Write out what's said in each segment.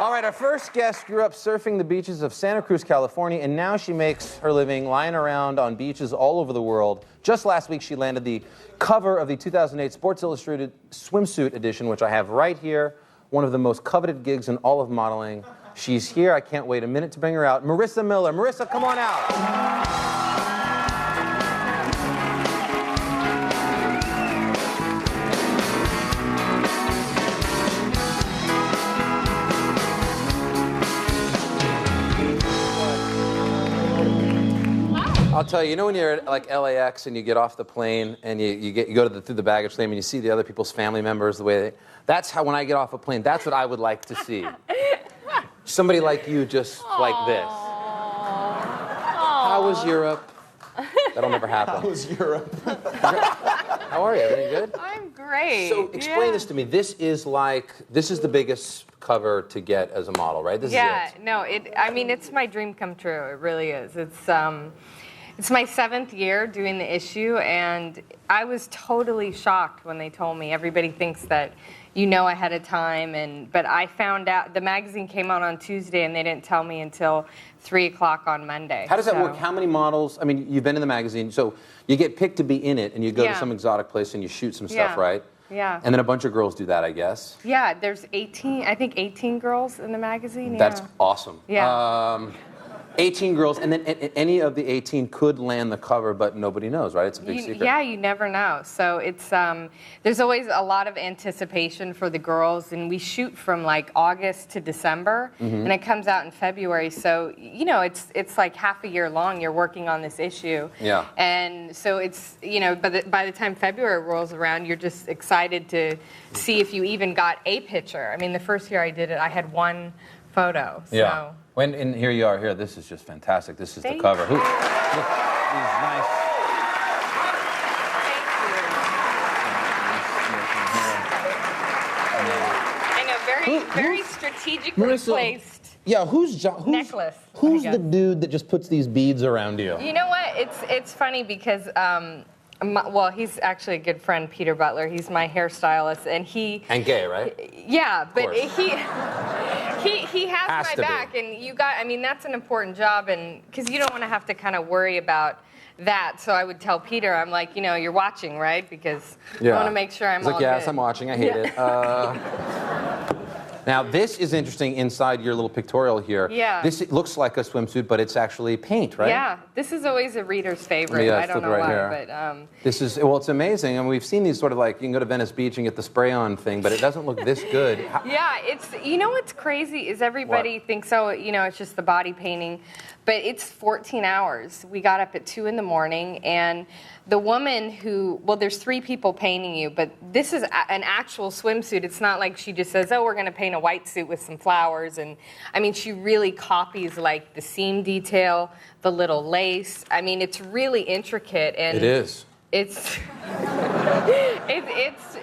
All right, our first guest grew up surfing the beaches of Santa Cruz, California, and now she makes her living lying around on beaches all over the world. Just last week, she landed the cover of the 2008 Sports Illustrated swimsuit edition, which I have right here. One of the most coveted gigs in all of modeling. She's here. I can't wait a minute to bring her out. Marissa Miller. Marissa, come on out. I'll tell you, you know when you're at like LAX and you get off the plane and you go through the baggage claim and you see the other people's family members, the way that's how when I get off a plane, that's what I would like to see. Somebody like you just like this. How was Europe? That'll never happen. How was Europe? How are you? Everything good? I'm great. So explain this to me. This is the biggest cover to get as a model, right? This is it. No, I mean, it's my dream come true. It really is. It's my 7th year doing the issue, and I was totally shocked when they told me. Everybody thinks that you know ahead of time, but I found out the magazine came out on Tuesday, and they didn't tell me until 3 o'clock on Monday. How does that work? How many models? I mean, you've been in the magazine, so you get picked to be in it, and you go to some exotic place and you shoot some stuff, right? Yeah. And then a bunch of girls do that, I guess. Yeah, there's 18 girls in the magazine. That's awesome. Yeah. 18 girls, and then any of the 18 could land the cover, but nobody knows, right? It's a big secret. Yeah, you never know. So it's there's always a lot of anticipation for the girls, and we shoot from like August to December, and it comes out in February. So you know, it's like half a year long. You're working on this issue. Yeah. And so it's by the time February rolls around, you're just excited to see if you even got a picture. I mean, the first year I did it, I had one photo. So. Yeah. And here you are. Here, this is just fantastic. This is the cover. Look, these nice. I know, very strategically Marissa, placed. Yeah, who's necklace? Who's the dude that just puts these beads around you? You know what? It's funny because he's actually a good friend, Peter Butler. He's my hairstylist, and and gay, right? Yeah, but he has my back, and that's an important job, and because you don't want to have to kind of worry about that. So I would tell Peter, I'm like, you're watching, right? Because I want to make sure I'm all good. Yes, I'm watching. I hate it. Now, this is interesting inside your little pictorial here. Yeah. This looks like a swimsuit, but it's actually paint, right? Yeah. This is always a reader's favorite. I don't know why, but... This is, it's amazing. I mean, we've seen these sort of like, you can go to Venice Beach and get the spray-on thing, but it doesn't look this good. Yeah, what's crazy is everybody thinks, it's just the body painting, but it's 14 hours. We got up at 2 in the morning, and the woman there's 3 people painting you, but this is an actual swimsuit. It's not like she just says, we're going to paint a white suit with some flowers. And I mean, she really copies like the seam detail, the little lace. I mean, it's really intricate. And it is. It's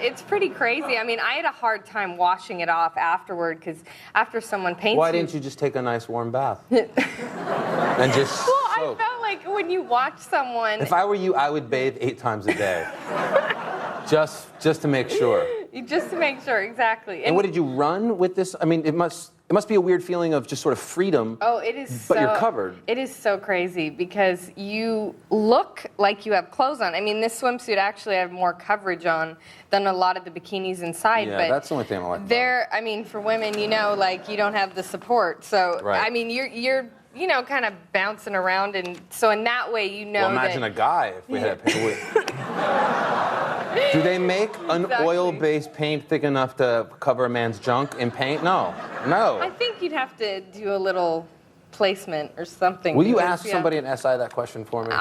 it's pretty crazy. I mean, I had a hard time washing it off afterward because after someone paints Why didn't you just take a nice warm bath? And just soak? I felt like when you watch someone... If I were you, I would bathe 8 times a day. just to make sure. Just to make sure, exactly. And what did you run with this? I mean, it must be a weird feeling of just sort of freedom. Oh, it is. But you're covered. It is so crazy because you look like you have clothes on. I mean, this swimsuit actually I have more coverage on than a lot of the bikinis inside. Yeah, but that's the only thing I like. I mean, for women, you don't have the support. So right. I mean, you're kind of bouncing around, and so in that way, Well, imagine a guy if we had paint. Do they make an oil-based paint thick enough to cover a man's junk in paint? No. I think you'd have to do a little placement or something. Will you ask somebody in SI that question for me?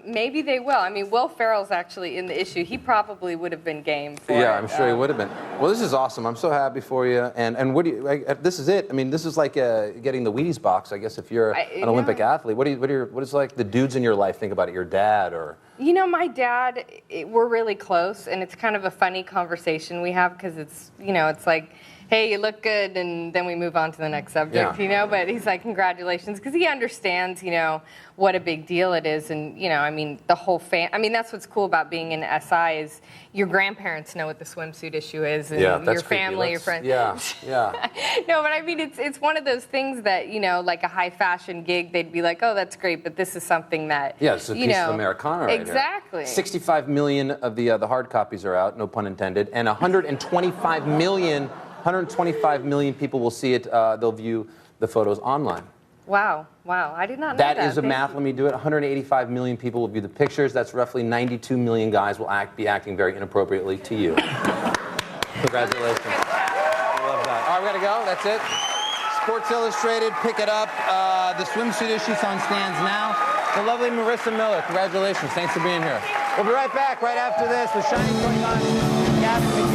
Maybe they will. I mean, Will Ferrell's actually in the issue. He probably would have been game for it. Yeah, I'm sure he would have been. Well, this is awesome. I'm so happy for you. And what do you? This is it. I mean, this is like getting the Wheaties box. I guess if you're an Olympic athlete, what is like the dudes in your life think about it? Your dad or? My dad. We're really close, and it's kind of a funny conversation we have because it's it's like hey, you look good, and then we move on to the next subject, you know? But he's like, congratulations, because he understands, you know, what a big deal it is. And, you know, I mean, the whole I mean, that's what's cool about being in SI is your grandparents know what the swimsuit issue is, and your family, your friends. Yeah, yeah. No, but I mean, it's one of those things that, you know, like a high fashion gig, they'd be like, oh, that's great, but this is something that, yeah, it's a piece of Americana right exactly. Here. 65 million of the hard copies are out, no pun intended, and 125 million people will see it. They'll view the photos online. Wow, wow, I did not know that. That is a math, let me do it. 185 million people will view the pictures. That's roughly 92 million guys will be acting very inappropriately to you. Congratulations. I love that. All right, we gotta go, that's it. Sports Illustrated, pick it up. The swimsuit issue's on stands now. The lovely Marissa Miller, congratulations, thanks for being here. We'll be right back right after this with Shining going on.